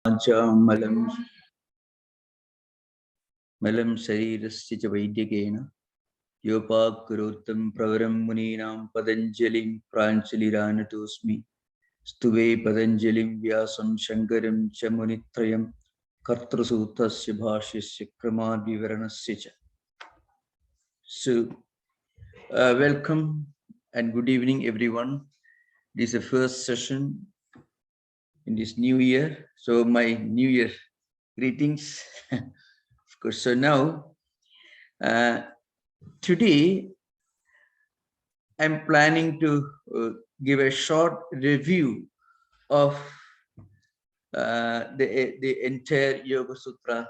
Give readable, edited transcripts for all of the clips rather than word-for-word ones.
Malam Sarirasya Vaidyakena Yopa Kurotam Pravaram Muninam Padanjalim Pranchaliranatosmi Stuve Padanjalim Vyasam Shankaram Chamunitrayam Kartrasutasya Bhashyasya Kramadvivaranasya cha. So, welcome and good evening, everyone. This is the first session in this new year. So, my new year greetings. Of course, so now, today, I'm planning to give a short review of the entire Yoga Sutra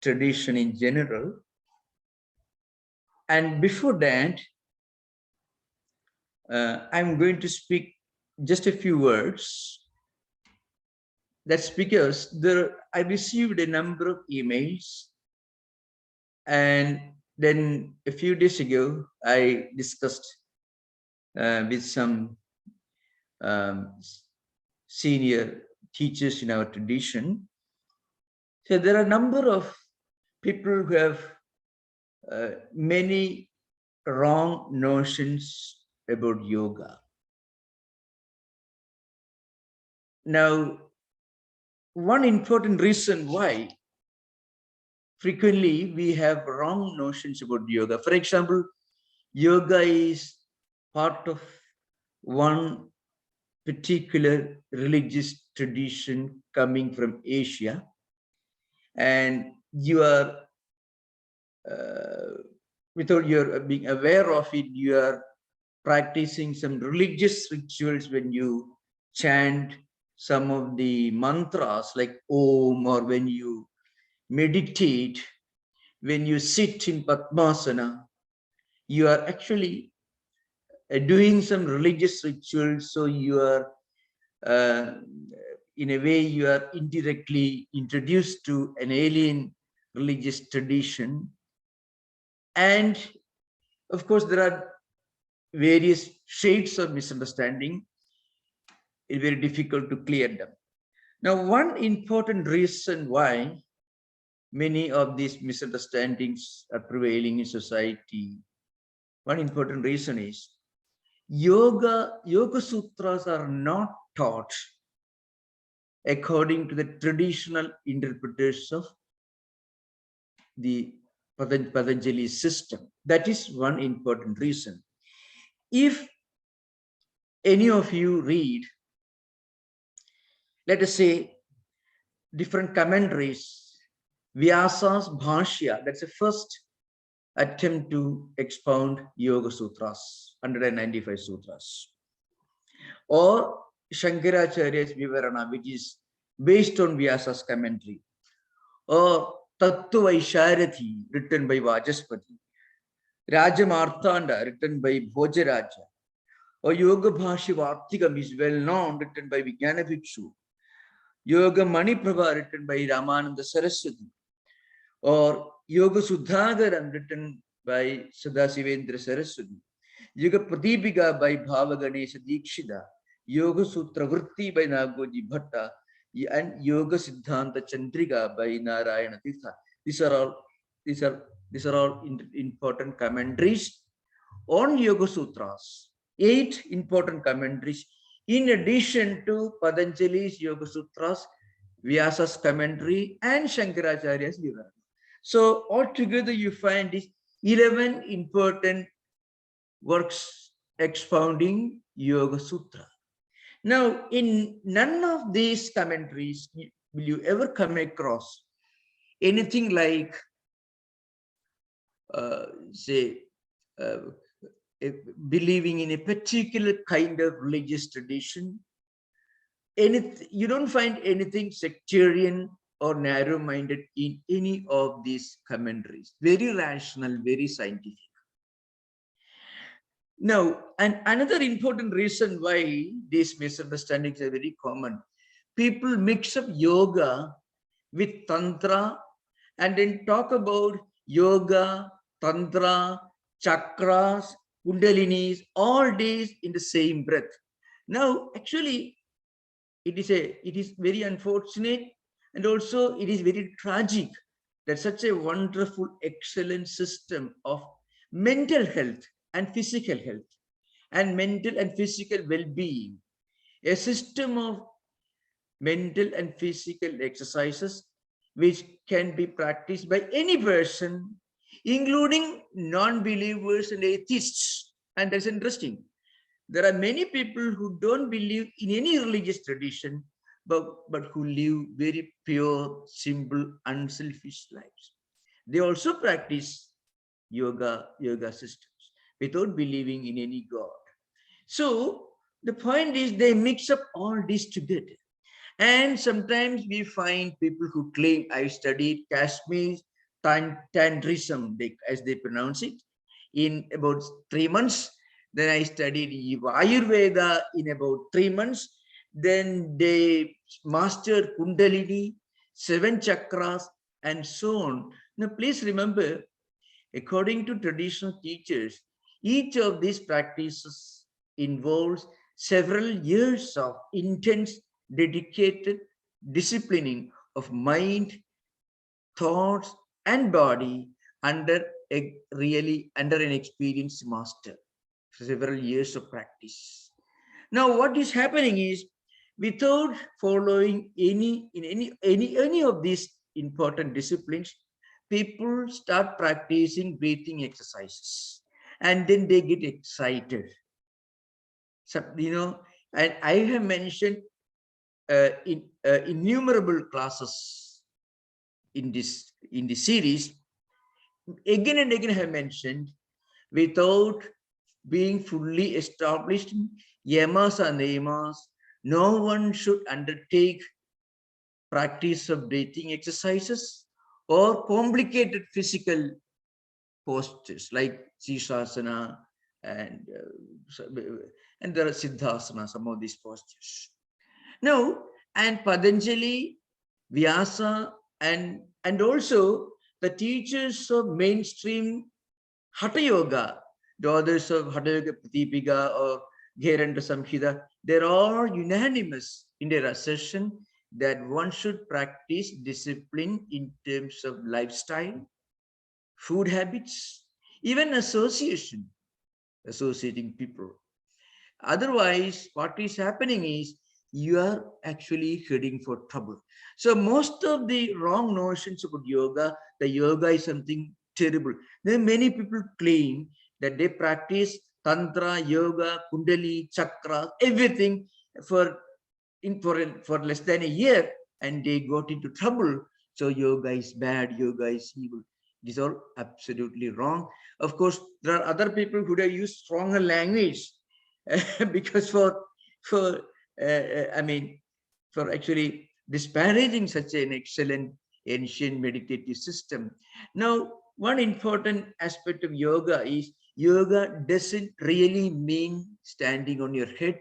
tradition in general. And before that, I'm going to speak just a few words. That's because I received a number of emails, and then a few days ago, I discussed with some senior teachers in our tradition. So there are a number of people who have many wrong notions about yoga. Now, one important reason why frequently we have wrong notions about yoga. For example, yoga is part of one particular religious tradition coming from Asia, and you are, without your being aware of it, you are practicing some religious rituals when you chant some of the mantras like Om, or when you meditate, when you sit in Padmasana, you are actually doing some religious rituals. So you are, in a way, you are indirectly introduced to an alien religious tradition. And of course, there are various shades of misunderstanding. It's very difficult to clear them. Now, one important reason why many of these misunderstandings are prevailing in society, one important reason is Yoga Sutras are not taught according to the traditional interpreters of the Patanjali system. That is one important reason. If any of you read, let us say, different commentaries, Vyasa's Bhashya, that's the first attempt to expound Yoga Sutras, 195 sutras, or Shankaracharya's Vivarana, which is based on Vyasa's commentary, or Tattwamayananda, written by Vajaspati, Rajamartanda, written by Bhojaraja, or Yoga Bhashya Vartikam is well known, written by Vijnana Bhikshu, Yoga Maniprabha, written by Ramananda Saraswati, or Yoga Sudhagaram, written by Sadasivendra Saraswati, Yoga Pradipika by Bhava Ganesha Dikshita, Yoga Sutra Vritti by Nagoji Bhatta, and Yoga Siddhanta Chandrika by Narayana Tirtha. These are all important commentaries on Yoga Sutras. 8 important commentaries in addition to Patanjali's Yoga Sutras, Vyasa's commentary, and Shankaracharya's Vivarana. So altogether you find these 11 important works expounding Yoga Sutra. Now, in none of these commentaries will you ever come across anything like, believing in a particular kind of religious tradition. You don't find anything sectarian or narrow-minded in any of these commentaries. Very rational, very scientific. Now, and another important reason why these misunderstandings are very common, people mix up yoga with tantra and then talk about yoga, tantra, chakras, kundalinis, all days in the same breath. Now, actually, it is very unfortunate And also it is very tragic that such a wonderful, excellent system of mental health and physical health and mental and physical well-being, a system of mental and physical exercises which can be practiced by any person, including non-believers and atheists. And that's interesting. There are many people who don't believe in any religious tradition, but who live very pure, simple, unselfish lives. They also practice yoga systems without believing in any god. So the point is they mix up all this together. And sometimes we find people who claim, I studied Kashmir Tantrism, as they pronounce it, in about 3 months. Then I studied Ayurveda in about 3 months. Then they mastered Kundalini, 7 chakras, and so on. Now, please remember, according to traditional teachers, each of these practices involves several years of intense, dedicated disciplining of mind, thoughts, and body under an experienced master. Several years of practice. Now, what is happening is, without following any of these important disciplines, people start practicing breathing exercises, and then they get excited. So, and I have mentioned innumerable classes in this series. Again and again, I have mentioned, without being fully established yamas and niyamas, no one should undertake practice of breathing exercises or complicated physical postures like Shishasana and there are Siddhasana, some of these postures. Now, and Patanjali, Vyasa, and also the teachers of mainstream Hatha Yoga, the authors of Hatha Yoga Pratipika or Gheranda Samhita, they're all unanimous in their assertion that one should practice discipline in terms of lifestyle, food habits, even associating people. Otherwise, what is happening is you are actually heading for trouble. So most of the wrong notions about yoga, the yoga is something terrible. Then many people claim that they practice tantra, yoga, kundali, chakra, everything for less than a year, and they got into trouble. So yoga is bad, yoga is evil. It is all absolutely wrong. Of course, there are other people who have used stronger language because for actually disparaging such an excellent ancient meditative system. Now, one important aspect of yoga is yoga doesn't really mean standing on your head.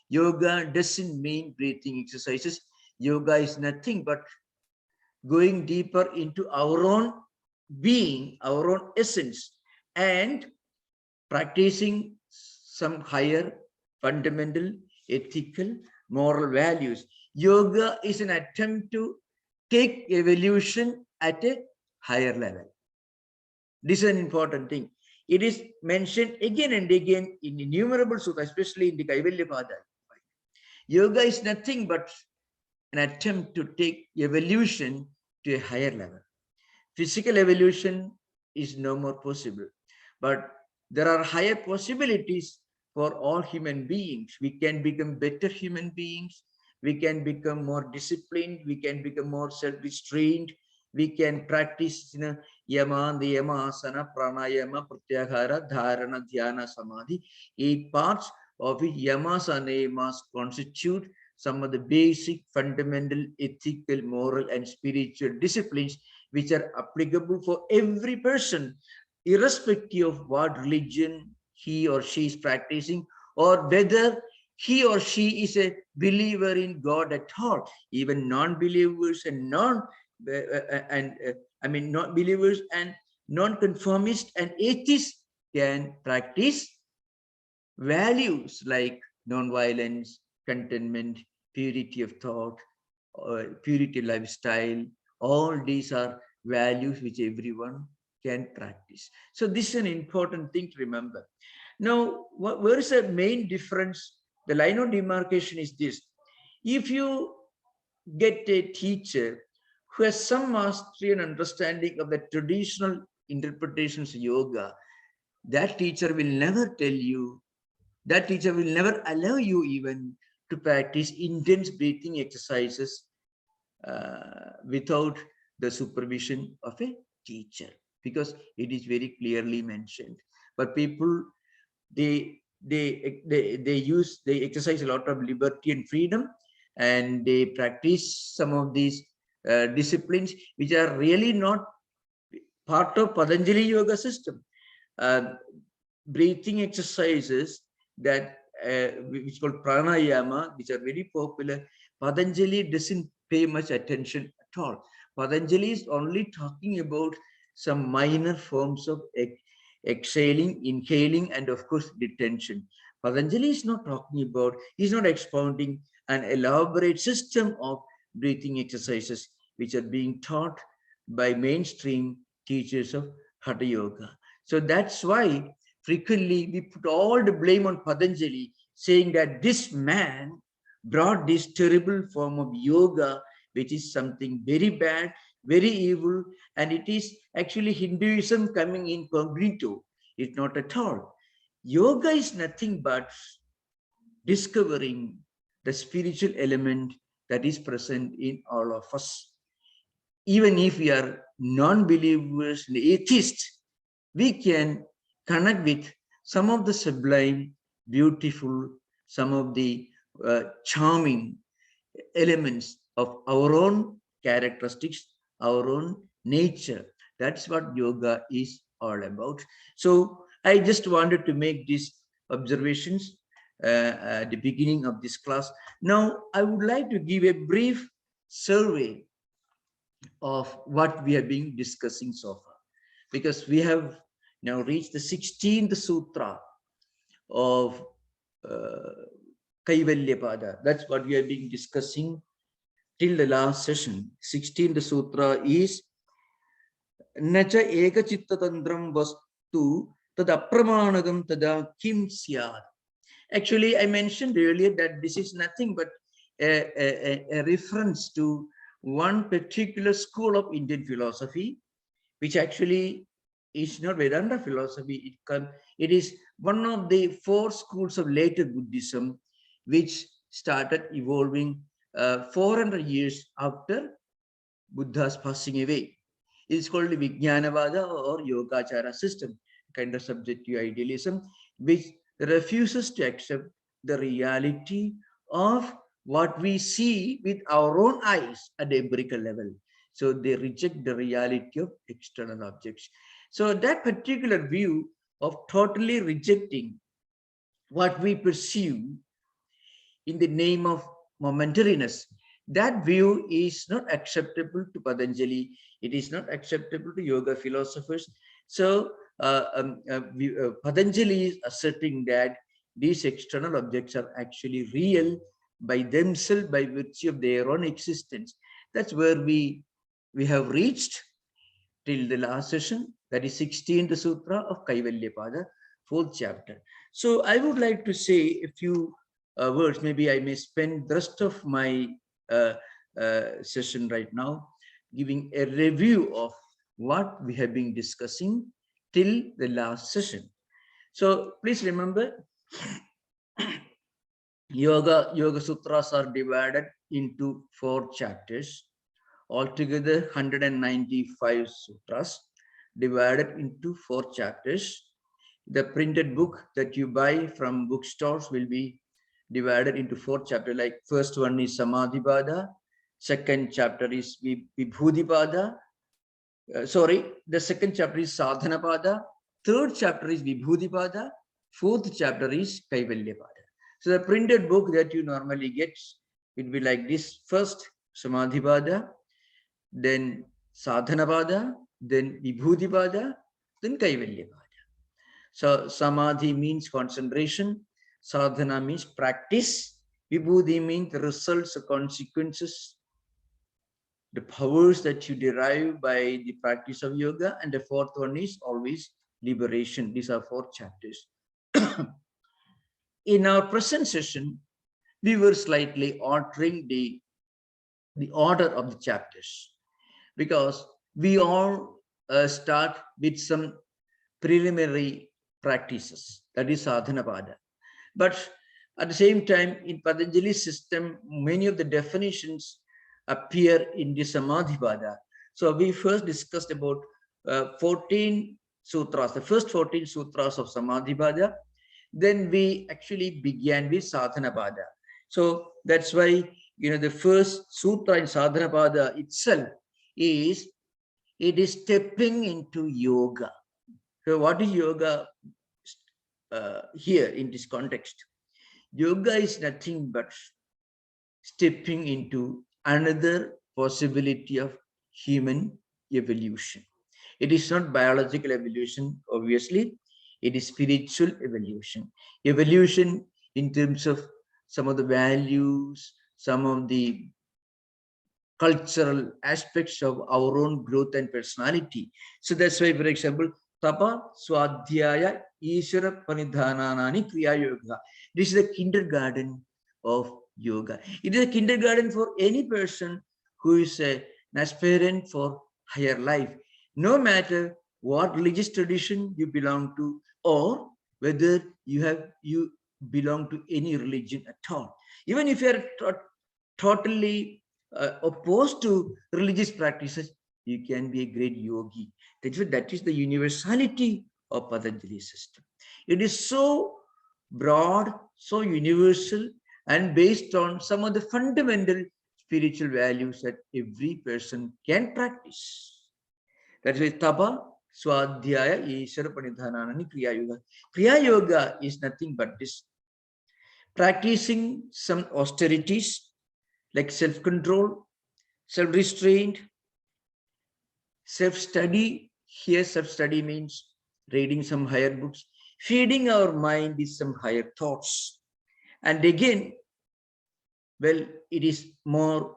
Yoga doesn't mean breathing exercises. Yoga is nothing but going deeper into our own being, our own essence, and practicing some higher fundamental ethical moral values. Yoga is an attempt to take evolution at a higher level. This is an important thing. It is mentioned again and again in innumerable sutras, especially in the Kaivalyapada. Yoga is nothing but an attempt to take evolution to a higher level. Physical evolution is no more possible, but there are higher possibilities for all human beings. We can become better human beings. We can become more disciplined. We can become more self-restrained. We can practice yama, niyama, asana, pranayama, pratyahara, dharana, dhyana, samadhi. 8 parts of which yamas and niyamas constitute some of the basic, fundamental, ethical, moral, and spiritual disciplines which are applicable for every person, irrespective of what religion he or she is practicing, or whether he or she is a believer in God at all. Even non-believers and non-believers and non-conformists and atheists can practice values like non-violence, contentment, purity of thought, purity lifestyle. All these are values which everyone can practice. So this is an important thing to remember. Now, where is the main difference? The line of demarcation is this. If you get a teacher who has some mastery and understanding of the traditional interpretations of yoga, that teacher will never tell you, that teacher will never allow you even to practice intense breathing exercises without the supervision of a teacher, because it is very clearly mentioned. But people, they exercise a lot of liberty and freedom, and they practice some of these disciplines which are really not part of Patanjali yoga system. Breathing exercises that which called pranayama, which are very popular, Patanjali doesn't pay much attention at all. Patanjali is only talking about some minor forms of exhaling, inhaling, and of course detention. Patanjali is not talking about, he's not expounding an elaborate system of breathing exercises which are being taught by mainstream teachers of Hatha Yoga. So that's why frequently we put all the blame on Patanjali, saying that this man brought this terrible form of yoga, which is something very bad, very evil, and it is actually Hinduism coming incognito. It's not at all. Yoga is nothing but discovering the spiritual element that is present in all of us. Even if we are non-believers and atheists, we can connect with some of the sublime, beautiful, some of the charming elements of our own characteristics, our own nature. That's what yoga is all about. So I just wanted to make these observations at the beginning of this class. Now, I would like to give a brief survey of what we have been discussing so far, because we have now reached the 16th sutra of Kaivalyapada. That's what we have been discussing till the last session. 16th sutra is Nacha eka chitta tantram vastu tad apramanagam tada kim syad. Actually, I mentioned earlier that this is nothing but a reference to one particular school of Indian philosophy, which actually is not Vedanta philosophy. It is one of the four schools of later Buddhism, which started evolving 400 years after Buddha's passing away. It's called Vijnanavada or Yogacara system, kind of subjective idealism, which refuses to accept the reality of what we see with our own eyes at the empirical level. So they reject the reality of external objects. So that particular view of totally rejecting what we perceive in the name of momentariness, that view is not acceptable to Patanjali. It is not acceptable to yoga philosophers. So Patanjali is asserting that these external objects are actually real by themselves, by virtue of their own existence. That's where we have reached till the last session, that is 16th Sutra of Kaivalyapada, 4th chapter. So I would like to say a few words. Maybe I may spend the rest of my session right now giving a review of what we have been discussing till the last session. So please remember, Yoga Sutras are divided into 4 chapters. Altogether 195 sutras divided into 4 chapters. The printed book that you buy from bookstores will be divided into 4 chapters. Like first one is Samadhipada, second chapter is Vibhudipada. The second chapter is Sadhanapada, third chapter is Vibhudipada, fourth chapter is Kaivalyapada. So the printed book that you normally get will be like this: first Samadhipada, then Sadhanapada, then Vibhudipada, then Kaivalyapada. So Samadhi means concentration, Sadhana means practice, Vibhuti means results or consequences, the powers that you derive by the practice of yoga, and the fourth one is always liberation. These are 4 chapters. In our present session, we were slightly altering the order of the chapters, because we all start with some preliminary practices, that is sadhanapada. But at the same time, in Patanjali's system, many of the definitions appear in the samadhipada. So we first discussed about 14 sutras, the first 14 sutras of samadhipada. Then we actually began with sadhanapada. So that's why, the first sutra in sadhanapada itself is, it is stepping into yoga. So what is yoga here in this context? Yoga is nothing but stepping into another possibility of human evolution. It is not biological evolution, obviously. It is spiritual evolution. Evolution in terms of some of the values, some of the cultural aspects of our own growth and personality. So that's why, for example, Tapa, Swadhyaya, Ishvara Panidhananani Kriya Yoga. This is the kindergarten of yoga. It is a kindergarten for any person who is an aspirant for higher life, no matter what religious tradition you belong to, or whether you belong to any religion at all. Even if you are totally opposed to religious practices, you can be a great yogi. That is the universality of Patanjali's system. It is so broad, so universal, and based on some of the fundamental spiritual values that every person can practice. That is Tapa, Swadhyaya, Ishvara Panidhananani Kriya Yoga. Kriya Yoga is nothing but this: practicing some austerities like self-control, self-restraint, self-study. Here, self-study means reading some higher books, feeding our mind with some higher thoughts. And again, well, it is more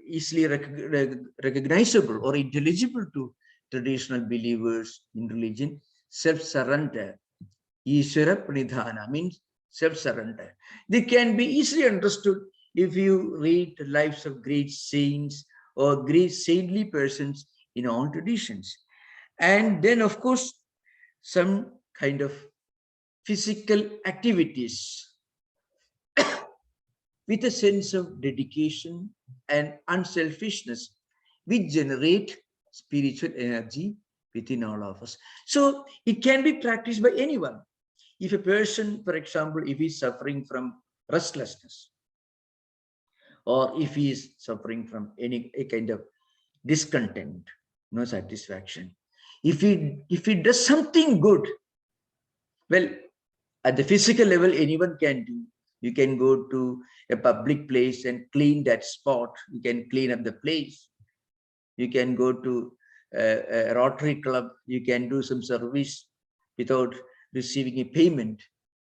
easily recognizable or intelligible to traditional believers in religion. Self-surrender. Ishvara Pranidhana means self-surrender. They can be easily understood if you read the lives of great saints or great saintly persons in all traditions. And then, of course, some kind of physical activities with a sense of dedication and unselfishness, which generate spiritual energy within all of us. So it can be practiced by anyone. If a person, for example, if he's suffering from restlessness, or if he is suffering from any kind of discontent, no satisfaction, if he does something good, well, at the physical level, anyone can do. You can go to a public place and clean that spot. You can clean up the place. You can go to a Rotary Club. You can do some service without receiving a payment.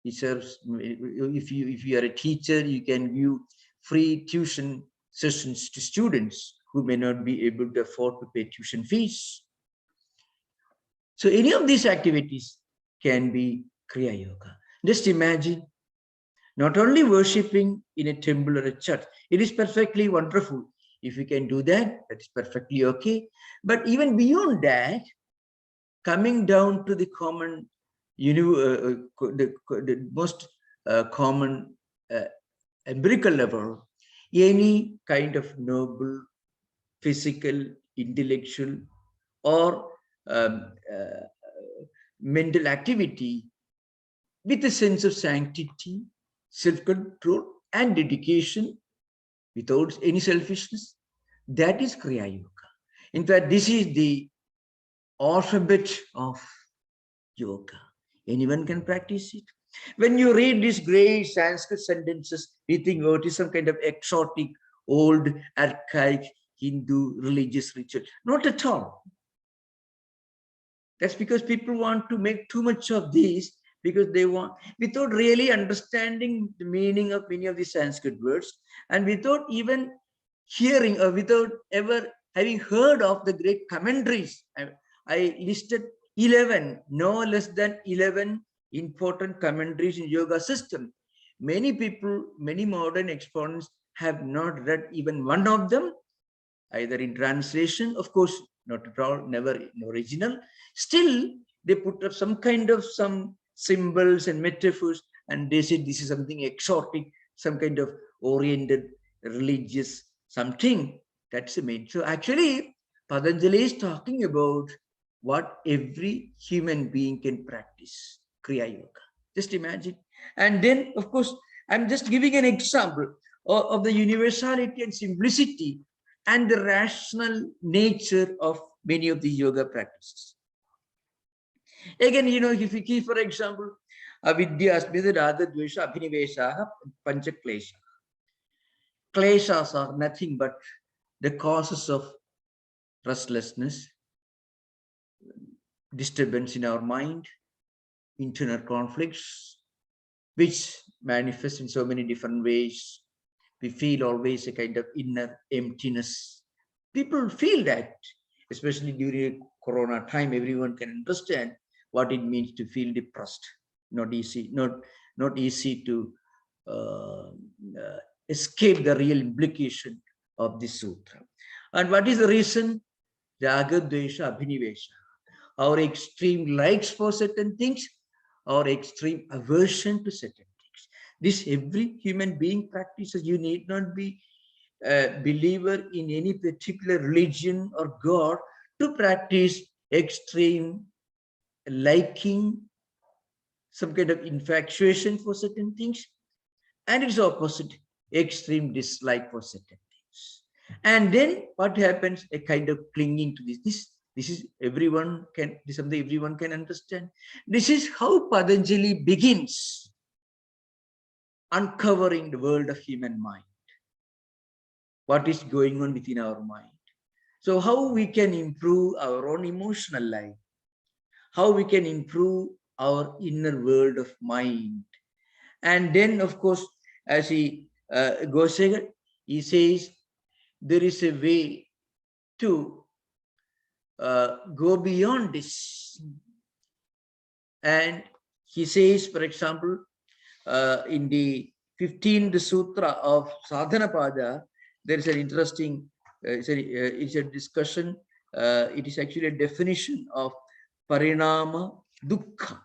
It serves. If you are a teacher, you can give free tuition sessions to students who may not be able to afford to pay tuition fees. So any of these activities can be Kriya Yoga. Just imagine, not only worshipping in a temple or a church, it is perfectly wonderful. If you can do that, that is perfectly okay. But even beyond that, coming down to the common, the most common empirical level, any kind of noble, physical, intellectual, or mental activity with a sense of sanctity, self-control, and dedication without any selfishness, that is Kriya Yoga. In fact, this is the alphabet of yoga. Anyone can practice it. When you read these great Sanskrit sentences, you think, oh, it is some kind of exotic, old, archaic Hindu religious ritual. Not at all. That's because people want to make too much of these, because they want, without really understanding the meaning of many of the Sanskrit words, and without even hearing or without ever having heard of the great commentaries. I listed 11, no less than 11 important commentaries in yoga system. Many people, many modern exponents have not read even one of them, either in translation, of course, not at all, never in original. Still, they put up some kind of some symbols and metaphors, and they say this is something exotic, some kind of oriented religious something. That's the main. So actually, Patanjali is talking about what every human being can practice, Kriya Yoga. Just imagine. And then, of course, I'm just giving an example of the universality and simplicity and the rational nature of many of the yoga practices. Again, if you keep, for example, avidya, asmita, raga, dvesha, abhinivesha, pancha klesha. Kleshas are nothing but the causes of restlessness, disturbance in our mind, internal conflicts, which manifest in so many different ways. We feel always a kind of inner emptiness. People feel that, especially during Corona time, everyone can understand what it means to feel depressed. Not easy, not easy to escape the real implication of this sutra. And what is the reason? Raga, Dvesha, Abhinivesha. Our extreme likes for certain things, our extreme aversion to certain things. This every human being practices. You need not be a believer in any particular religion or God to practice extreme liking, some kind of infatuation for certain things, and its opposite, extreme dislike for certain things. And then what happens? A kind of clinging to this. This is everyone can. This is something everyone can understand. This is how Patanjali begins uncovering the world of human mind. What is going on within our mind? So how we can improve our own emotional life? How we can improve our inner world of mind? And then, of course, as he goes ahead, he says there is a way to go beyond this. And he says, for example, in the 15th Sutra of Sadhanapada, there is an interesting, it's a discussion. It is actually a definition of Parinama Dukkha.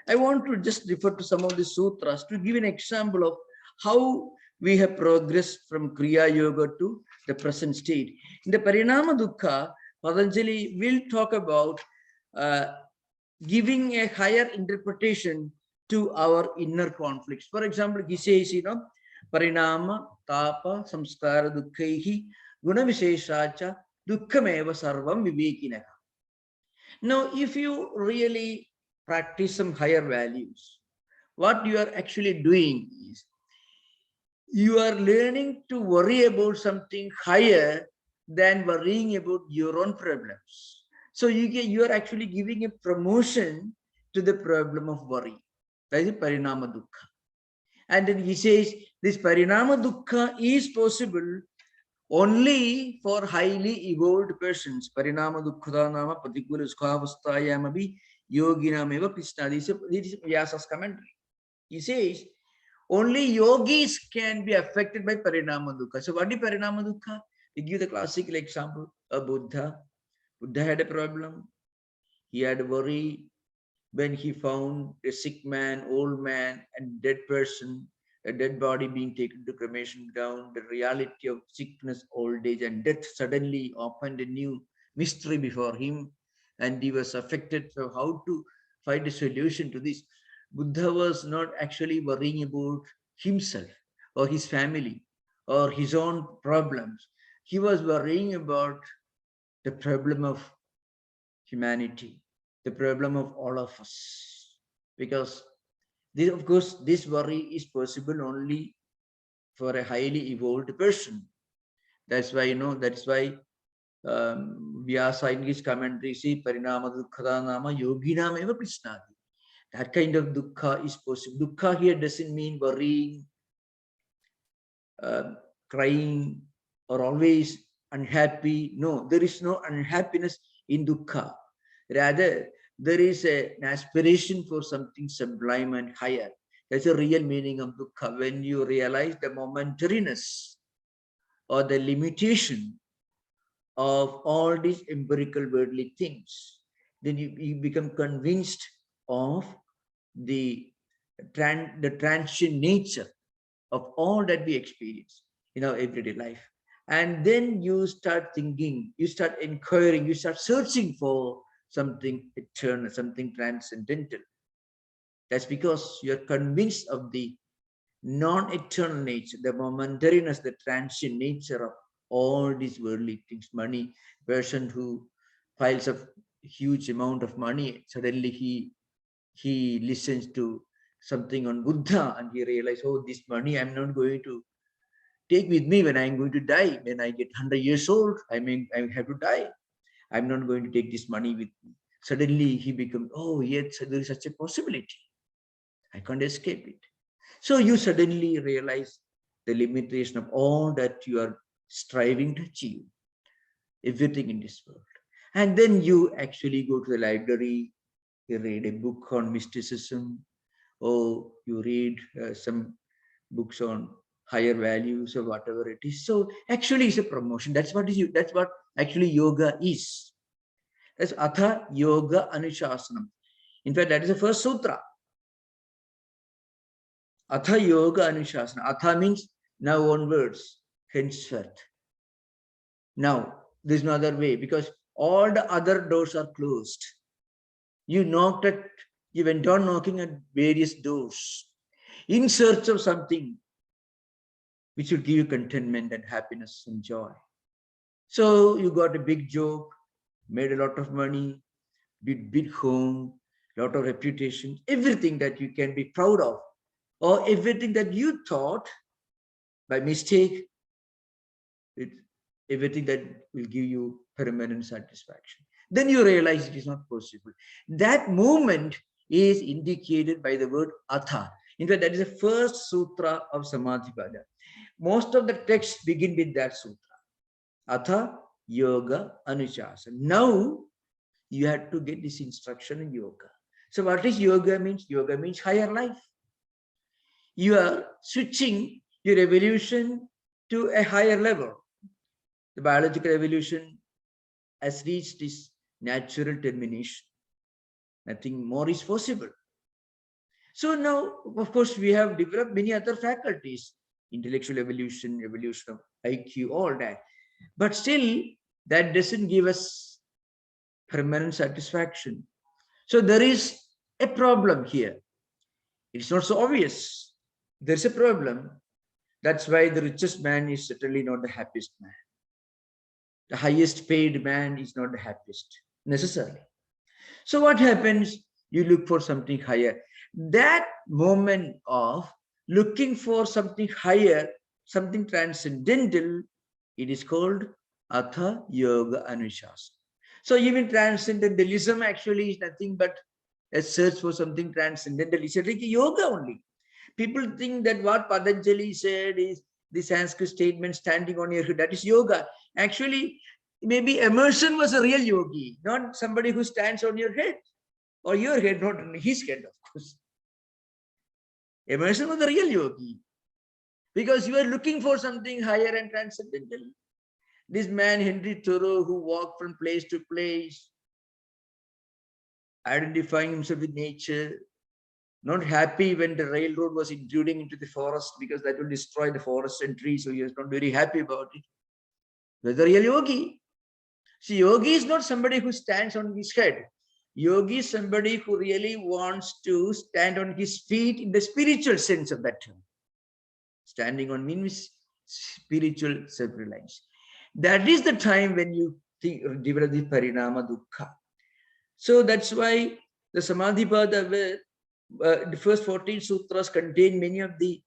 I want to just refer to some of the sutras to give an example of how we have progressed from Kriya Yoga to the present state. In the Parinama Dukkha, Patanjali will talk about giving a higher interpretation to our inner conflicts. For example, he says, Parinama, Tapa, Samskara, Dukkaihi, Guna Visheshacha, Dukkhameva Sarvam Vivekinaha. Now, if you really practice some higher values, what you are actually doing is you are learning to worry about something higher than worrying about your own problems. So you are actually giving a promotion to the problem of worry. That is Parinama Dukkha. And then he says this Parinama Dukkha is possible only for highly evolved persons. Parinama Dukkha nama patikula skhavastayamabi yoginameva krishna. This is Vyasa's commentary. He says only yogis can be affected by Parinama Dukkha. So what is Parinama Dukkha? We give the classical example of Buddha. Buddha had a problem. He had worry when he found a sick man, old man, and dead person, a dead body being taken to cremation ground. The reality of sickness, old age, and death suddenly opened a new mystery before him, and he was affected. So how to find a solution to this? Buddha was not actually worrying about himself or his family or his own problems. He was worrying about the problem of humanity, the problem of all of us. Because this, of course, this worry is possible only for a highly evolved person. That's why, that's why Vyasa in his commentary, see, Parinama Dukkha Nama Yoginam Eva Krishnadi. That kind of dukkha is possible. Dukkha here doesn't mean worrying, crying, or always unhappy. No, there is no unhappiness in dukkha. Rather, there is an aspiration for something sublime and higher. That's the real meaning of dukkha. When you realize the momentariness or the limitation of all these empirical worldly things, then you become convinced of the transient nature of all that we experience in our everyday life. And then you start thinking, you start inquiring, you start searching for something eternal, something transcendental. That's because you're convinced of the non-eternal nature, the momentariness, the transient nature of all these worldly things. Money, person who piles up huge amount of money, suddenly he listens to something on Buddha and he realizes, oh, this money I'm not going to take with me when I'm going to die. When I get 100 years old, I have to die. I'm not going to take this money with me. Suddenly he becomes, oh, yes, there is such a possibility. I can't escape it. So you suddenly realize the limitation of all that you are striving to achieve, everything in this world. And then you actually go to the library, you read a book on mysticism, or you read some books on higher values or whatever it is. So actually it's a promotion. That's what actually yoga is. That's Atha Yoga Anushasanam. In fact, that is the first sutra. Atha Yoga Anushasana. Atha means now onwards, henceforth. Now, there's no other way because all the other doors are closed. You went on knocking at various doors in search of something which would give you contentment and happiness and joy. So you got a big job, made a lot of money, big home, lot of reputation, everything that you can be proud of, or everything that you thought by mistake, everything that will give you permanent satisfaction. Then you realize it is not possible. That moment is indicated by the word Atha. In fact, that is the first sutra of Samadhipada. Most of the texts begin with that sutra. Atha Yoga Anushasana. Now you have to get this instruction in yoga. So what is yoga means? Yoga means higher life. You are switching your evolution to a higher level. The biological evolution has reached this natural termination. Nothing more is possible. So now, of course, we have developed many other faculties, intellectual evolution, evolution of IQ, all that. But still, that doesn't give us permanent satisfaction. So there is a problem here. It's not so obvious. There's a problem. That's why the richest man is certainly not the happiest man. The highest paid man is not the happiest, necessarily. So what happens? You look for something higher. That moment of looking for something higher, something transcendental, it is called Atha Yoga Anushasana. So even transcendentalism actually is nothing but a search for something transcendental. It's like yoga only. People think that what Patanjali said is the Sanskrit statement standing on your head, that is yoga. Actually, maybe Emerson was a real yogi, not somebody who stands on your head or your head, not on his head, of course. Emerson was a real yogi because you are looking for something higher and transcendental. This man, Henry Thoreau, who walked from place to place, identifying himself with nature, not happy when the railroad was intruding into the forest because that will destroy the forest and trees, so he was not very happy about it. He was a real yogi. See, yogi is not somebody who stands on his head. Yogi is somebody who really wants to stand on his feet in the spiritual sense of that term. Standing on means spiritual self-reliance. That is the time when you develop the parinama dukkha. So that's why the Samadhipada, where the first 14 sutras contain many of the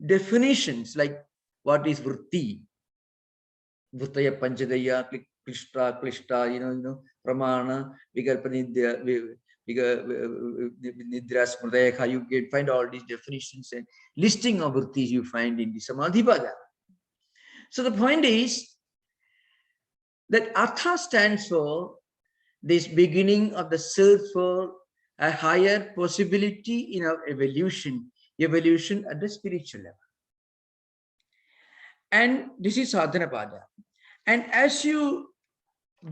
definitions, like what is vritti, Vruttaya Panchadaya, Klishta, Pramana, Vigarpanidya, Nidra Smradaya. You can find all these definitions and listing of vrittis you find in the Samadhipada. So the point is that Atha stands for this beginning of the search for a higher possibility in our evolution at the spiritual level. And this is Sadhanapada. And as you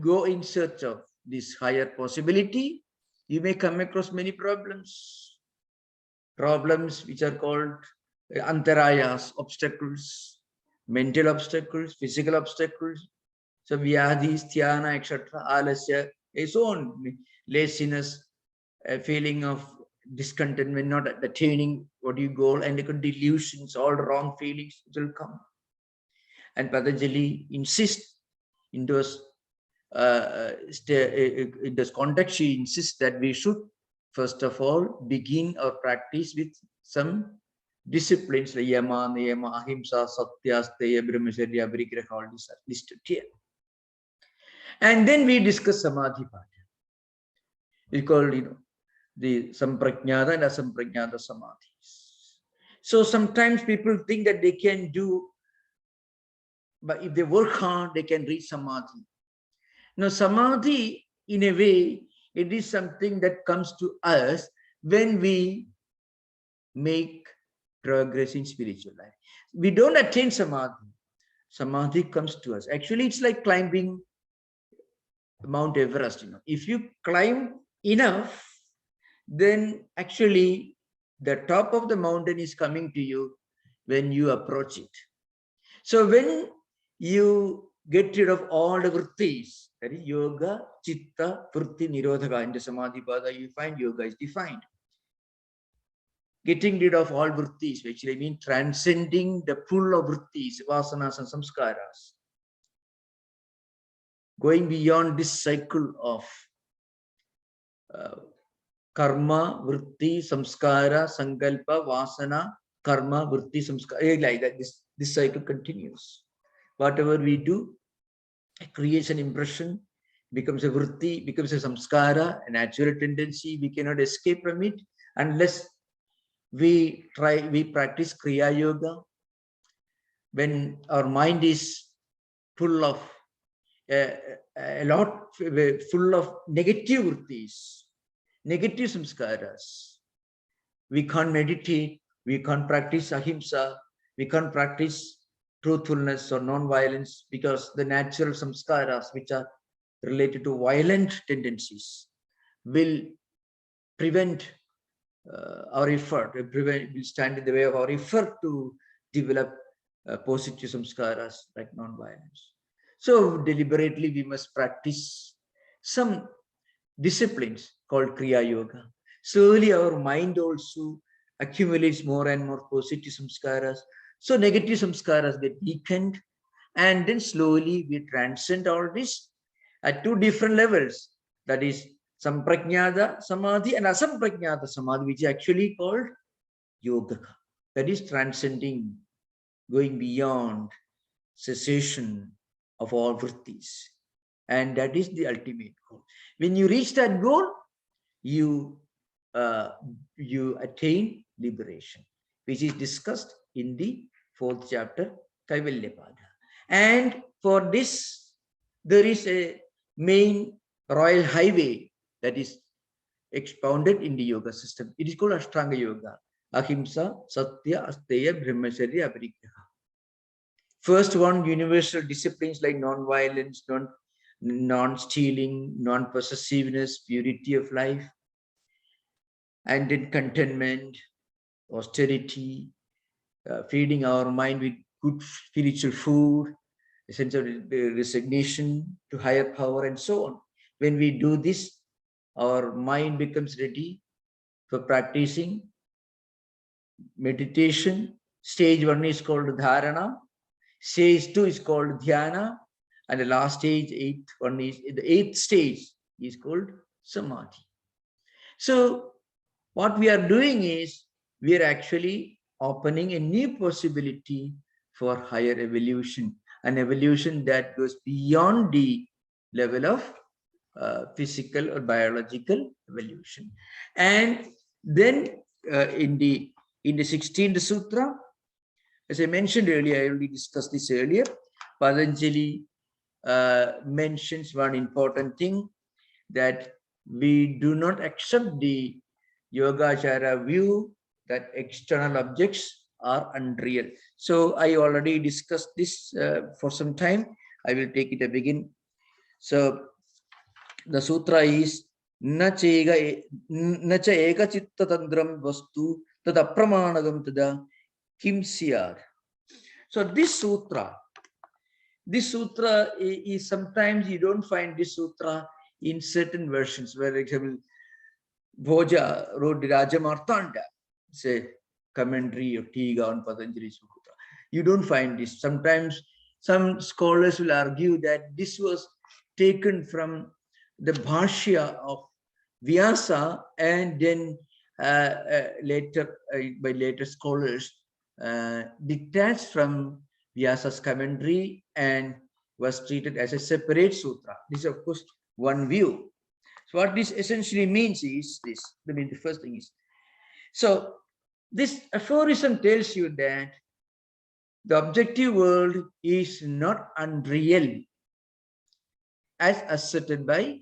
go in search of this higher possibility, you may come across many problems which are called antarayas, obstacles, mental obstacles, physical obstacles. So vyadhis, dhyana, etc., alasya, so on, laziness, a feeling of discontentment, not attaining what you goal, and delusions, all wrong feelings will come. And Patanjali insists in those in this context, she insists that we should first of all begin our practice with some disciplines like yama, niyama, ahimsa, satya, steya, brahmacharya, parigraha, all these are listed here. And then we discuss samadhipada. We call the samprajnata and asamprajnata samadhis. So sometimes people think that they can do, but if they work hard, they can reach samadhi. Now, samadhi, in a way, it is something that comes to us when we make progress in spiritual life. We don't attain samadhi. Samadhi comes to us. Actually, it's like climbing Mount Everest. If you climb enough, then actually the top of the mountain is coming to you when you approach it. So when you get rid of all the vrittis, that is yoga, chitta, vritti, nirodhaka. In the Samadhipada, you find yoga is defined. Getting rid of all vrittis, which I mean transcending the pull of vrittis, vasanas and samskaras. Going beyond this cycle of karma, vritti, samskara, sankalpa, vasana, karma, vritti, samskara, like that. This cycle continues. Whatever we do, it creates an impression, becomes a vritti, becomes a samskara, a natural tendency. We cannot escape from it unless we practice Kriya Yoga. When our mind is full of full of negative vrittis, negative samskaras, we can't meditate, we can't practice ahimsa, we can't practice truthfulness or non-violence, because the natural samskaras which are related to violent tendencies will prevent our effort, will stand in the way of our effort to develop positive samskaras like non-violence. So deliberately we must practice some disciplines called Kriya Yoga. Slowly our mind also accumulates more and more positive samskaras. So negative samskaras get weakened, and then slowly we transcend all this at two different levels. That is samprajnata samadhi and asamprajnata samadhi, which is actually called yoga. That is transcending, going beyond cessation of all vrittis. And that is the ultimate goal. When you reach that goal, you attain liberation, which is discussed in the 4th chapter, Kaivalyapada. And for this, there is a main royal highway that is expounded in the yoga system. It is called Ashtanga Yoga. Ahimsa, Satya, Asteya, Brahmacharya, Parigraha. First one, universal disciplines like non-violence, non-stealing, non-possessiveness, purity of life, and then contentment, austerity, feeding our mind with good spiritual food, a sense of resignation to higher power, and so on. When we do this, our mind becomes ready for practicing meditation. Stage 1 is called dharana. Stage 2 is called dhyana, and the last stage, the eighth stage is called samadhi. So what we are doing is we are actually opening a new possibility for higher evolution, an evolution that goes beyond the level of physical or biological evolution. And then in the 16th sutra, as I mentioned earlier, I already discussed this earlier, Patanjali mentions one important thing, that we do not accept the Yogacara view that external objects are unreal. So I already discussed this for some time. I will take it again. So the sutra is nacha eka chitta tandram vastu tad apramanagam tada kim siyar. So this sutra is, sometimes you don't find this sutra in certain versions. For example, Bhoja wrote the Rajamartanda, say commentary of Tiga on Patanjali Sutra. You don't find this. Sometimes some scholars will argue that this was taken from the Bhashya of Vyasa, and then later by later scholars detached from Vyasa's commentary and was treated as a separate sutra. This is, of course, one view. So what this essentially means is this. I mean, the first thing is, so this aphorism tells you that the objective world is not unreal as asserted by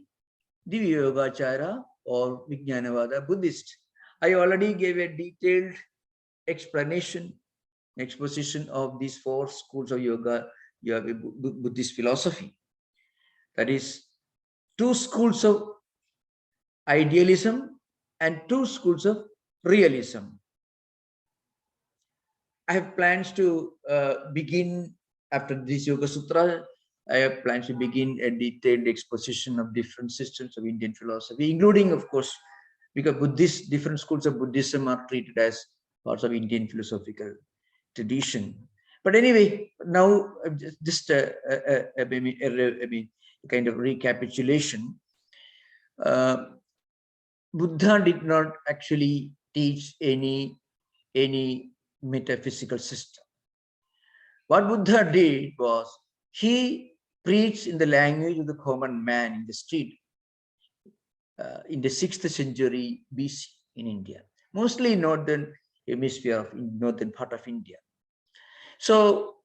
the Yogacara or Vijnanavada Buddhist. I already gave a detailed exposition of these four schools of yoga. You have a Buddhist philosophy. That is, two schools of idealism and two schools of realism. I have plans to begin after this Yoga Sutra. I have plans to begin a detailed exposition of different systems of Indian philosophy, including, of course, because different schools of Buddhism are treated as parts of Indian philosophical tradition. But anyway, now just a kind of recapitulation. Buddha did not actually teach any metaphysical system. What Buddha did was he preached in the language of the common man in the street in the 6th century BC in India, mostly northern hemisphere of northern part of India. So,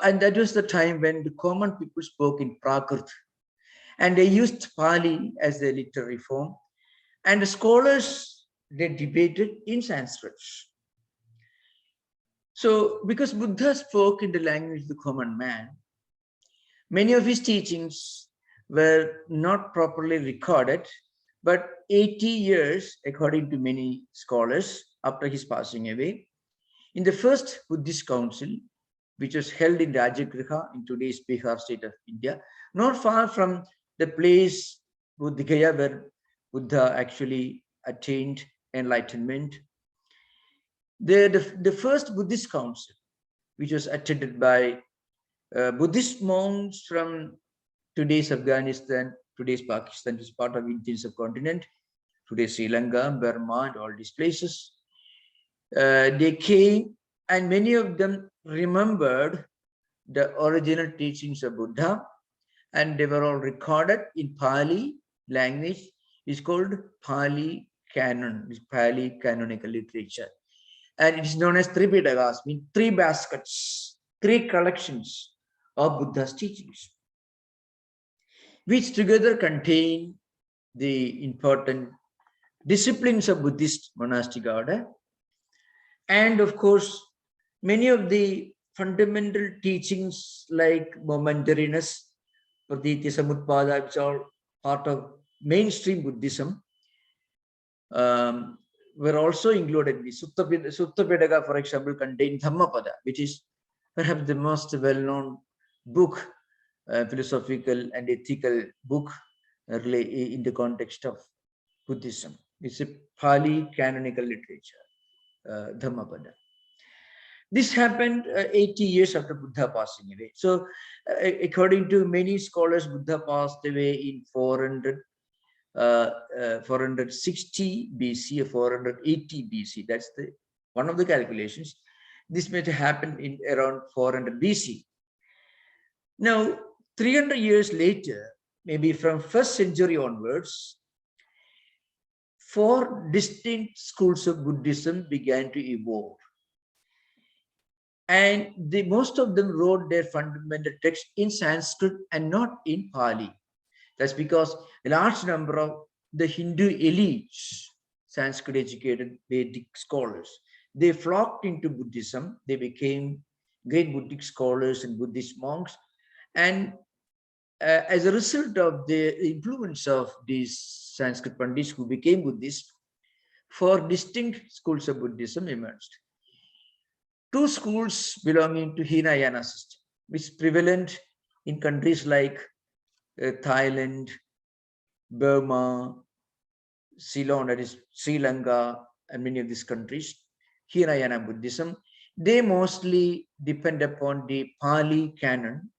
and that was the time when the common people spoke in Prakrit, and they used Pali as their literary form, and the scholars, they debated in Sanskrit. So, because Buddha spoke in the language of the common man, many of his teachings were not properly recorded, but 80 years, according to many scholars, after his passing away, in the first Buddhist council, which was held in Rajagriha in today's Bihar state of India, not far from the place Bodh Gaya where Buddha actually attained enlightenment. The first Buddhist council, which was attended by Buddhist monks from today's Afghanistan, today's Pakistan, which is part of Indian subcontinent, today's Sri Lanka, Burma, and all these places. They came, and many of them remembered the original teachings of Buddha, and they were all recorded in Pali language. It's called Pali canon, it's Pali canonical literature. And it is known as Tripitakas, means 3 baskets, 3 collections of Buddha's teachings, which together contain the important disciplines of Buddhist monastic order. And of course, many of the fundamental teachings like momentariness, pratitya samutpada, which are part of mainstream Buddhism, were also included in the Sutta Pitaka, for example, contains Dhammapada, which is perhaps the most well-known book, philosophical and ethical book in the context of Buddhism. It's a Pali canonical literature, Dhammapada. This happened 80 years after Buddha passing away. So, according to many scholars, Buddha passed away in 460 BC or 480 BC. That's the one of the calculations. This may have happened in around 400 BC. Now, 300 years later, maybe from 1st century onwards, 4 distinct schools of Buddhism began to evolve. And most of them wrote their fundamental text in Sanskrit and not in Pali. That's because a large number of the Hindu elites, Sanskrit educated Vedic scholars, they flocked into Buddhism. They became great Buddhist scholars and Buddhist monks. And as a result of the influence of these Sanskrit Pandits who became Buddhists, 4 distinct schools of Buddhism emerged. 2 schools belonging to Hinayana system, which is prevalent in countries like Thailand, Burma, Ceylon, that is Sri Lanka, and many of these countries. Hinayana Buddhism, they mostly depend upon the Pali canon.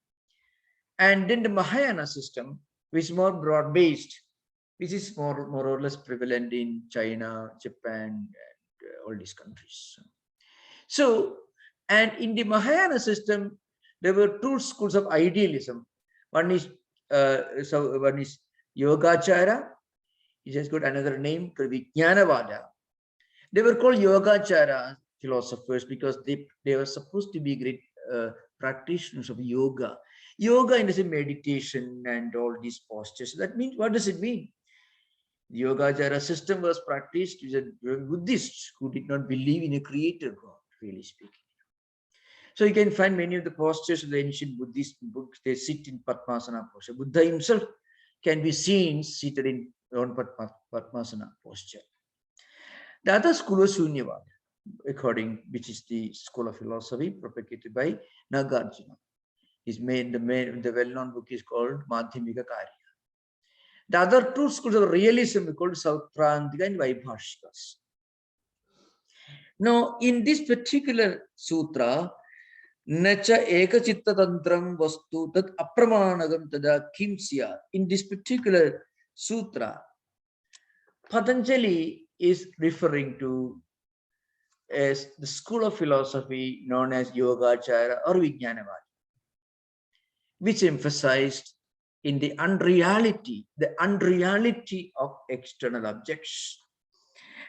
And then the Mahayana system, which is more broad-based, which is more or less prevalent in China, Japan, and all these countries. So, and in the Mahayana system, there were 2 schools of idealism. One is Yogacara. It has got another name called Vijnanavada. They were called Yogacara philosophers because they were supposed to be great practitioners of yoga. Yoga is a meditation and all these postures. That means, what does it mean? The Yogacara system was practiced with Buddhists who did not believe in a creator God, really speaking. So you can find many of the postures of the ancient Buddhist books. They sit in Padmasana posture. Buddha himself can be seen seated in on Padmasana posture. The other school was Shunyavada, which is the school of philosophy propagated by Nagarjuna. The well-known book is called Madhyamika Karya. The other 2 schools of realism are called Sautrantika and Vaibhashikas. Now, in this particular sutra, Nacha ekachitta tantram vastu tat apramanagam tada kim sya. In this particular sutra, Patanjali is referring to as the school of philosophy known as Yogacara or Vijnanavada, which emphasized in the unreality of external objects.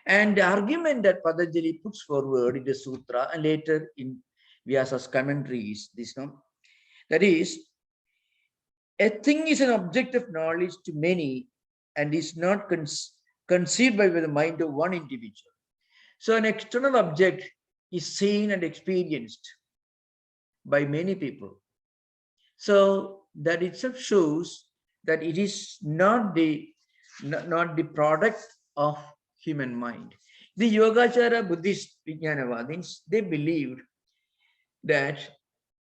And the argument that Patanjali puts forward in the sutra and later in Vyasa's commentaries, that is, a thing is an object of knowledge to many and is not conceived by the mind of one individual. So an external object is seen and experienced by many people. So that itself shows that it is not the product of human mind. The Yogacara Buddhist Vijnanavadins, they believed that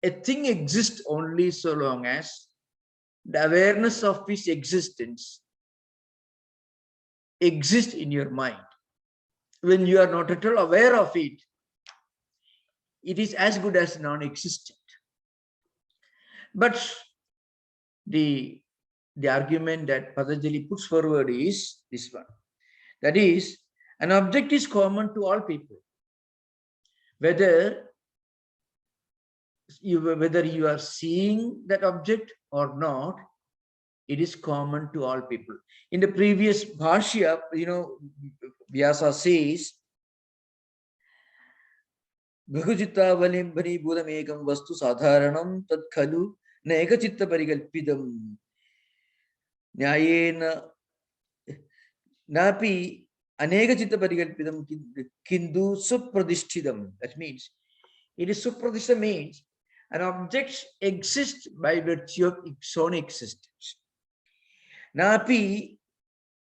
a thing exists only so long as the awareness of its existence exists in your mind. When you are not at all aware of it, it is as good as non-existent. But the argument that Patanjali puts forward is this one. That is, an object is common to all people. Whether you are seeing that object or not, it is common to all people. In the previous Bhashya, Vyasa says, Bhagujitta valimbhani budamekam vastu sadharanam tad khalu na ekachitta parikalpidam nyayena napi aneka chitta parikalpidam kindu supradisthidam. That means, it is supradistham means an object exists by virtue of its own existence. Napi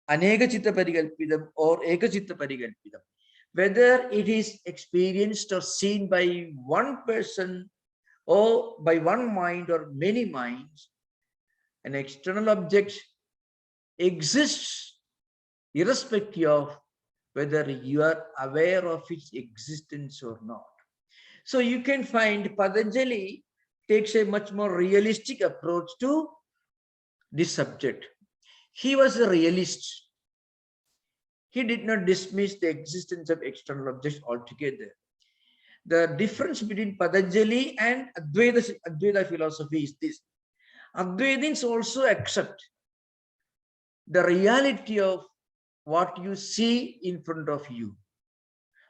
aneka chitta parikalpidam or eka chitta parikalpidam. Whether it is experienced or seen by one person or by one mind or many minds, an external object exists irrespective of whether you are aware of its existence or not. So you can find Patanjali takes a much more realistic approach to this subject. He was a realist. He did not dismiss the existence of external objects altogether. The difference between Patanjali and Advaita philosophy is this. Advaitins also accept the reality of what you see in front of you.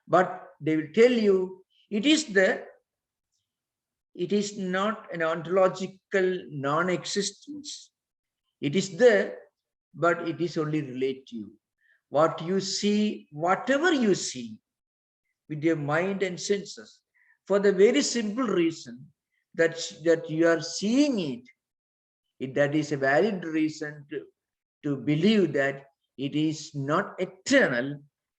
But they will tell you it is there. It is not an ontological non-existence. It is there, but it is only relative. What you see, whatever you see with your mind and senses, for the very simple reason that you are seeing it, that is a valid reason to believe that it is not eternal,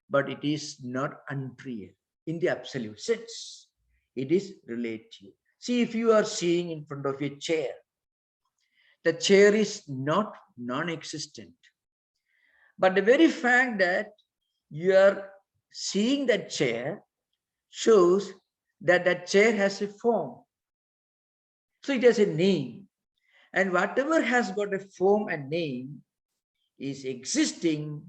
but it is not unreal in the absolute sense. It is relative. See, if you are seeing in front of a chair, the chair is not non-existent. But the very fact that you are seeing that chair shows that that chair has a form. So it has a name. And whatever has got a form and name is existing,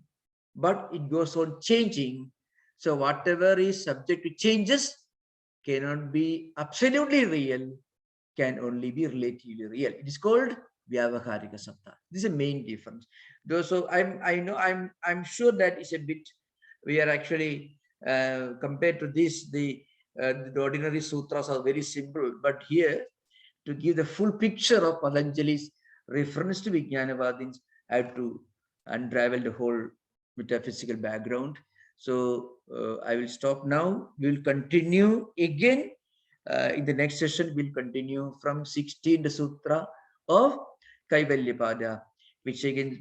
but it goes on changing. So whatever is subject to changes cannot be absolutely real, can only be relatively real. It is called Vyavaharika Satta. This is a main difference. Though, so I'm sure that is a bit, we are actually compared to this, the ordinary sutras are very simple, but here to give the full picture of Patanjali's reference to Vijnanavadins, I have to unravel the whole metaphysical background. So I will stop now. We will continue again in the next session. We'll continue from 16th Sutra of Kaivalyapada, which again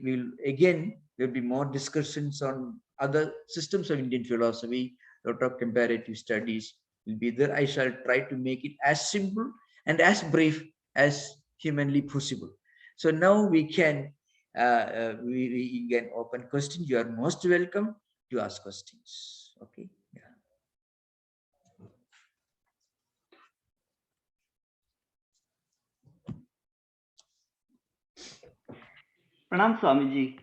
there'll be more discussions on other systems of Indian philosophy. A lot of comparative studies will be there. I shall try to make it as simple and as brief as humanly possible. So now we can open questions. You are most welcome to ask questions. Okay. Yeah. Pranam Swamiji.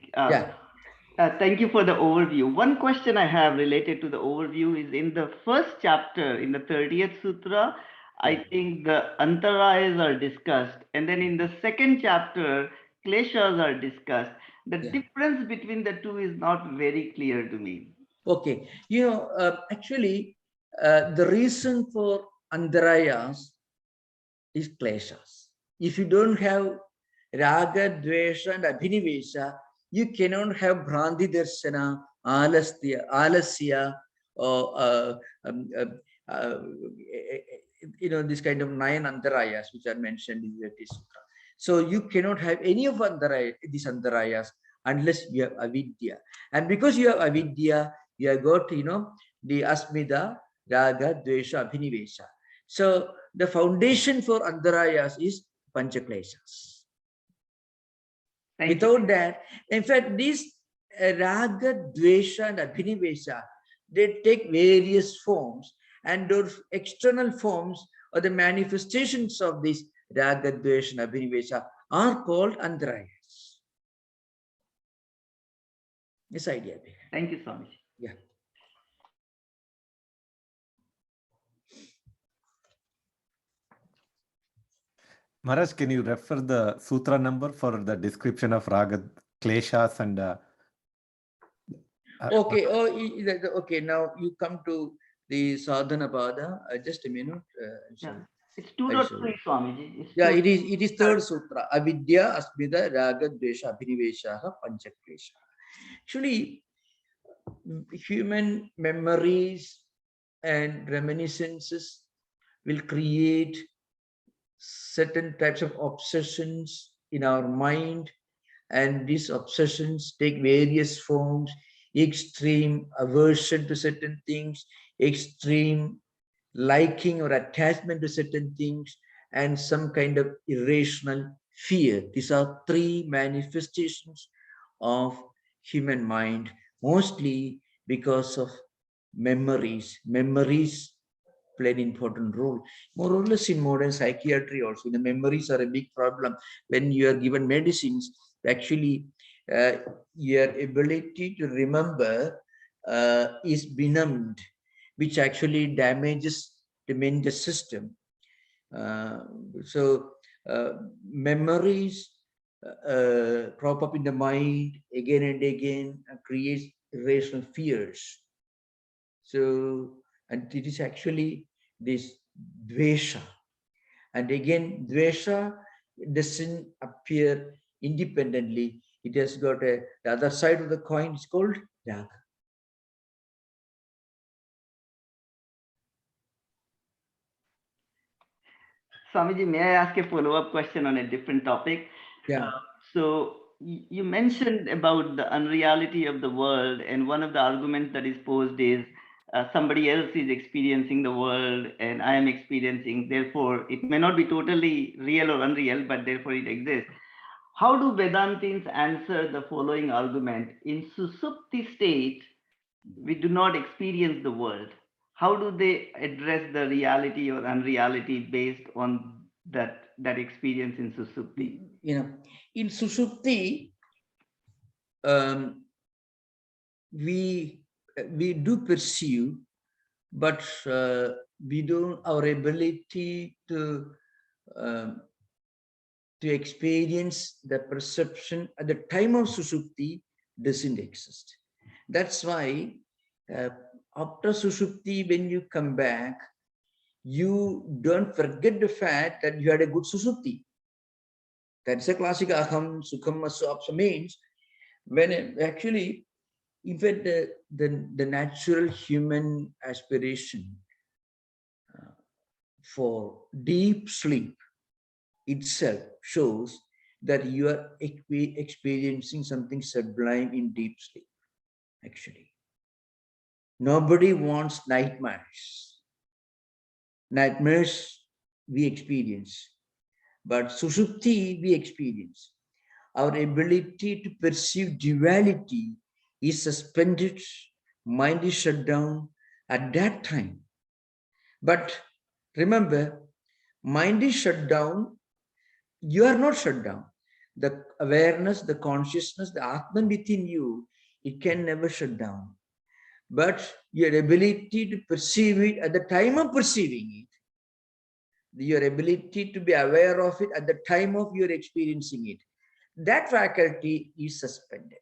Thank you for the overview. One question I have related to the overview is in the first chapter, in the 30th Sutra, I think the antarayas are discussed. And then in the second chapter, kleshas are discussed. The difference between the two is not very clear to me. Okay. Actually, the reason for antarayas is kleshas. If you don't have raga, dvesha, and abhinivesha, you cannot have Bhranti Darshana, Alasya, or this kind of 9 antarayas which are mentioned in the Sutra. So you cannot have any of these antarayas unless you have avidya. And because you have avidya, you have got, the asmida, raga, dvesha, abhinivesha. So the foundation for antarayas is panchakleshas. Without that, in fact, these raga, dvesha, and abhinivesha, they take various forms, and those external forms or the manifestations of these raga, dvesha, and abhinivesha are called antarayas. This idea. Thank you, Swami. Yeah. Maharaj, can you refer the sutra number for the description of raga, kleshas, and okay. Okay. Now you come to the sadhana pada. Just a minute. It's 2.3, Swamiji. Yeah, it is third sutra. Avidya, asmida, raga, dvesha, abhinivesha, panchaklesha. Actually, human memories and reminiscences will create certain types of obsessions in our mind, and these obsessions take various forms: extreme aversion to certain things, extreme liking or attachment to certain things, and some kind of irrational fear. These are 3 manifestations of human mind, mostly because of memories play an important role. More or less in modern psychiatry also, the memories are a big problem. When you are given medicines, actually your ability to remember is benumbed, which actually damages the mental system. So memories crop up in the mind again and again and creates irrational fears. So, and it is actually this dvesha. And again, dvesha doesn't appear independently. It has got the other side of the coin is called raga. Swamiji, may I ask a follow-up question on a different topic? Yeah. So you mentioned about the unreality of the world, and one of the arguments that is posed is somebody else is experiencing the world and I am experiencing, therefore it may not be totally real or unreal, but therefore it exists. How do Vedantins answer the following argument? In Susupti state, we do not experience the world. How do they address the reality or unreality based on that experience in Susupti? You know, in Sushupti, we do perceive, but we don't, our ability to experience the perception at the time of Sushupti doesn't exist. That's why after Sushupti, when you come back, you don't forget the fact that you had a good Sushupti. That's a classic aham sukham asapsa means when actually, in fact, the natural human aspiration for deep sleep itself shows that you are experiencing something sublime in deep sleep, actually. Nobody wants nightmares. Nightmares we experience, but Sushupti we experience. Our ability to perceive duality is suspended, mind is shut down at that time. But remember, mind is shut down, you are not shut down. The awareness, the consciousness, the Atman within you, it can never shut down. But your ability to perceive it at the time of perceiving it, your ability to be aware of it at the time of your experiencing it, that faculty is suspended.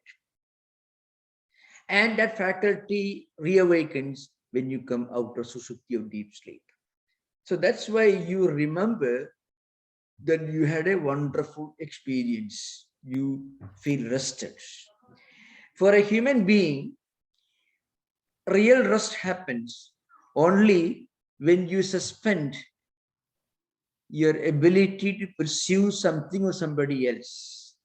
And that faculty reawakens when you come out of Sushupti of deep sleep. So that's why you remember that you had a wonderful experience. You feel rested. For a human being, real rest happens only when you suspend your ability to pursue something or somebody else.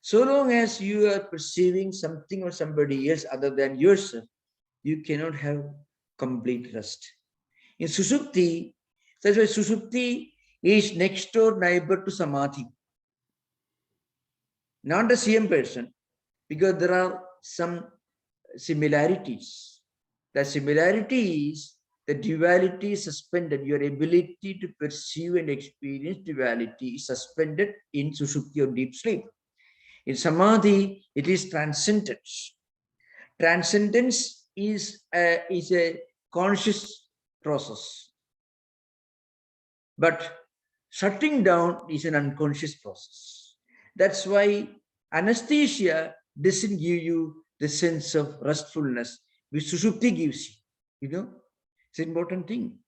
So long as you are perceiving something or somebody else other than yourself, you cannot have complete rest. In Sushupti, that's why Sushupti is next door neighbor to Samadhi. Not the same person, because there are some similarities. The similarity is the duality is suspended. Your ability to perceive and experience duality is suspended in Sushupti or deep sleep. In Samadhi, it is transcendence. Transcendence is a conscious process. But shutting down is an unconscious process. That's why anesthesia doesn't give you the sense of restfulness which Sushupti gives you. You know, it's an important thing.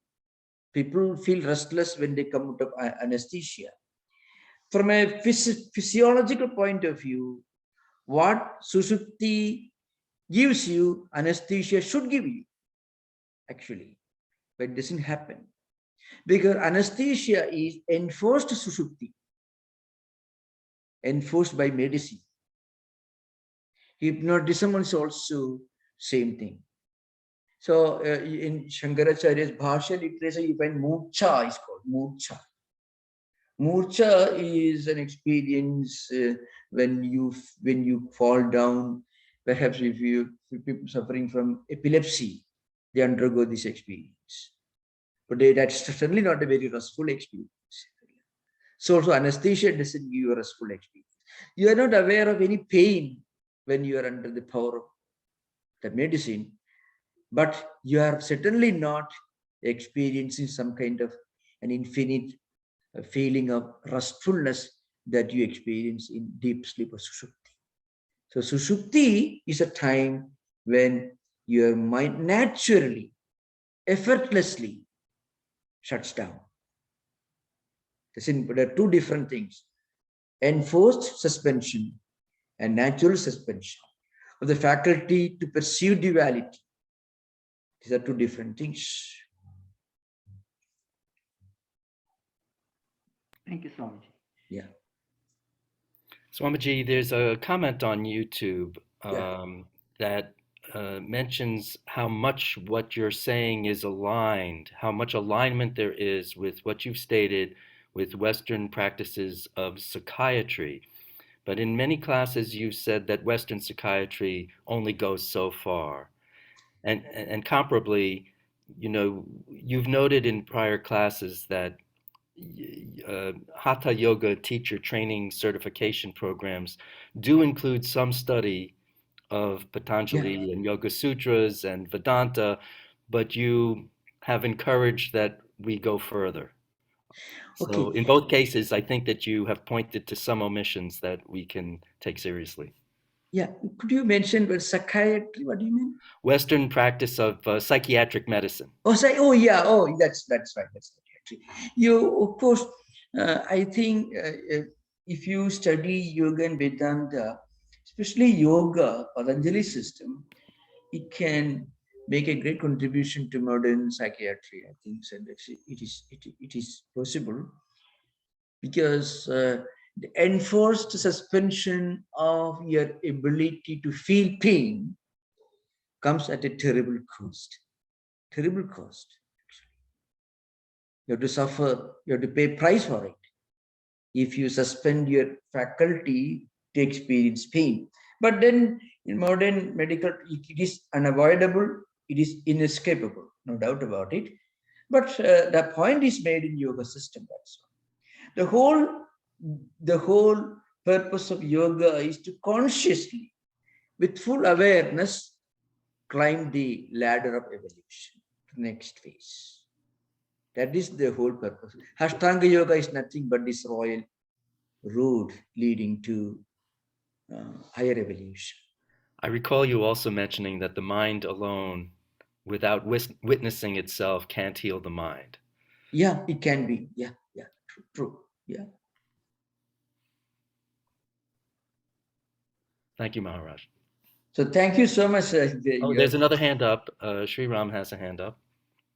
People feel restless when they come out of anesthesia. From a physiological point of view, what Sushupti gives you, anesthesia should give you, actually, but it doesn't happen. Because anesthesia is enforced Sushupti, enforced by medicine. Hypnotism is also same thing. So in Shankaracharya's Bhashya literature, you find Murcha is called Murcha. Murcha is an experience when you fall down. Perhaps if people suffering from epilepsy, they undergo this experience. but that's certainly not a very restful experience. So also anesthesia doesn't give you a restful experience. You are not aware of any pain when you are under the power of the medicine, but you are certainly not experiencing some kind of an infinite feeling of restfulness that you experience in deep sleep or sushupti. So sushupti is a time when your mind naturally, effortlessly shuts down. There are two different things: enforced suspension and natural suspension of the faculty to perceive duality. These are two different things. Thank you, Swamiji. Yeah. Swamiji, there's a comment on YouTube that mentions how much what you're saying is aligned, how much alignment there is with what you've stated with Western practices of psychiatry. But in many classes, you've said that Western psychiatry only goes so far. And comparably, you've noted in prior classes that Hatha Yoga teacher training certification programs do include some study of Patanjali and Yoga Sutras and Vedanta, but you have encouraged that we go further. So in both cases, I think that you have pointed to some omissions that we can take seriously. Yeah, could you mention what psychiatry? What do you mean? Western practice of psychiatric medicine. Oh yeah. Oh, that's right. That's psychiatry. You, of course, I think if you study yoga and Vedanta, especially yoga, Patanjali system, it can make a great contribution to modern psychiatry. I think so. It is possible, because the enforced suspension of your ability to feel pain comes at a terrible cost. Terrible cost. You have to suffer, you have to pay price for it if you suspend your faculty to experience pain. But then in modern medical, it is unavoidable, it is inescapable, no doubt about it. But the point is made in yoga system. That's all. The whole purpose of yoga is to consciously, with full awareness, climb the ladder of evolution, next phase. That is the whole purpose. Ashtanga yoga is nothing but this royal road leading to higher evolution. I recall you also mentioning that the mind alone, without witnessing itself, can't heal the mind. Yeah, it can be. Yeah, true. Yeah. Thank you, Maharaj. So thank you so much. There's another hand up. Sri Ram has a hand up.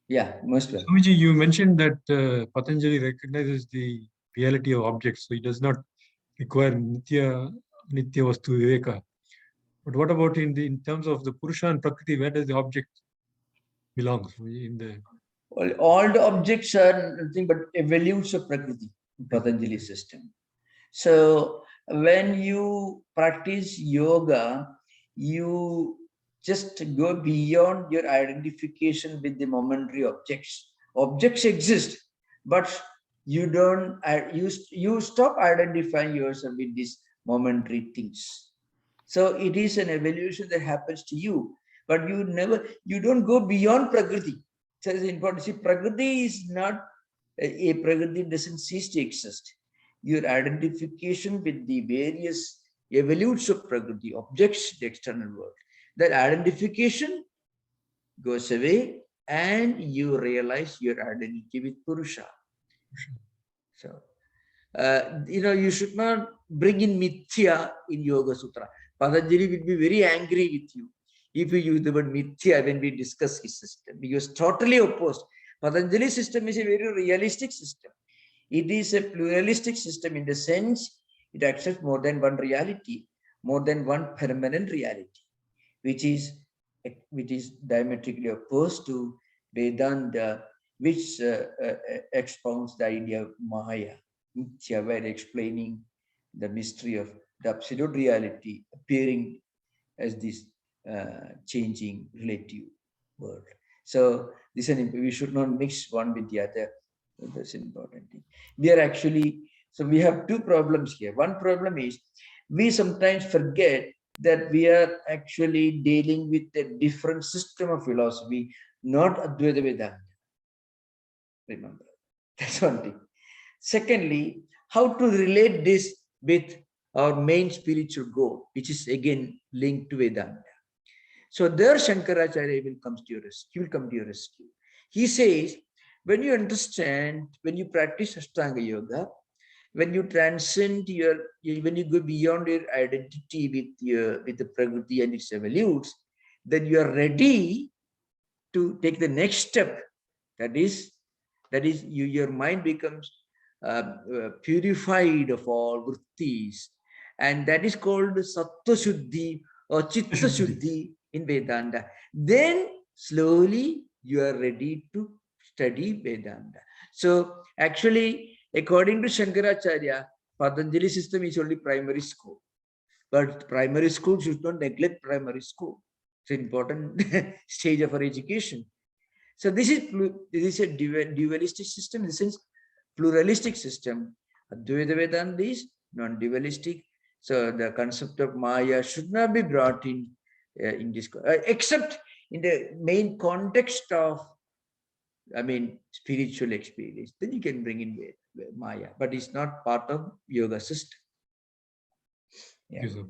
Yeah, most welcome. Swamiji, you mentioned that Patanjali recognizes the reality of objects, so he does not require nitya vastu viveka. But what about in terms of the Purusha and Prakriti? Where does the object belong in the? Well, all the objects are nothing but evolutes of Prakriti, Patanjali system. So when you practice yoga, you just go beyond your identification with the momentary objects. Objects exist, but you don't. You stop identifying yourself with these momentary things. So it is an evolution that happens to you, but you don't go beyond Prakriti. So it's important. See, Prakriti is not a Prakriti doesn't cease to exist. Your identification with the various evolutes of Prakriti, objects, the external world, that identification goes away and you realize your identity with Purusha. So, you should not bring in Mithya in Yoga Sutra. Patanjali will be very angry with you if you use the word Mithya when we discuss his system, because totally opposed. Patanjali system is a very realistic system. It is a pluralistic system in the sense it accepts more than one reality, more than one permanent reality, which is diametrically opposed to Vedanta, which expounds the idea of Maya, Mithya, where explaining the mystery of the absolute reality appearing as this changing relative world. So this is we should not mix one with the other. That's an important thing. We are actually, so we have two problems here. One problem is we sometimes forget that we are actually dealing with a different system of philosophy, not Advaita Vedanta. Remember, that's one thing. Secondly, how to relate this with our main spiritual goal, which is again linked to Vedanta. So there Shankaracharya will come to your rescue. He will come to your rescue. He says, when you understand, when you practice Ashtanga Yoga, when you transcend when you go beyond your identity with the Prakriti and its evolutes, then you are ready to take the next step. That is your mind becomes purified of all vrittis, and that is called Sattva Shuddhi or Chitta Shuddhi in Vedanta. Then slowly you are ready to study Vedanta. So actually, according to Shankaracharya, Patanjali system is only primary school. But primary school should not neglect primary school. It's an important stage of our education. So this is a dualistic system, in the sense pluralistic system. Advaita Vedanta is non-dualistic. So the concept of Maya should not be brought in this, except in the main context of, spiritual experience. Then you can bring in Maya, but it's not part of yoga system. Yeah. Yes, sir.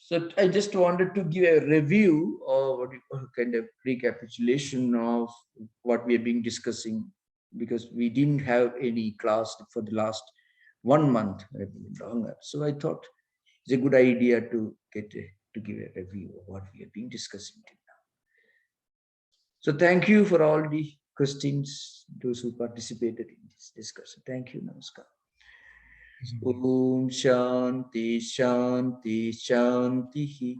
So I just wanted to give a review or kind of recapitulation of what we have been discussing, because we didn't have any class for the last 1 month, longer. So I thought it's a good idea to give a review of what we have been discussing till now. So thank you for all the questions, those who participated in this discussion. Thank you. Namaskar. Om Shanti Shanti Shanti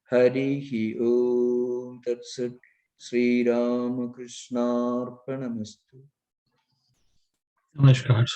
Hari Om Tat Sat Sri Ramakrishna Arpanamastu. Namaskar.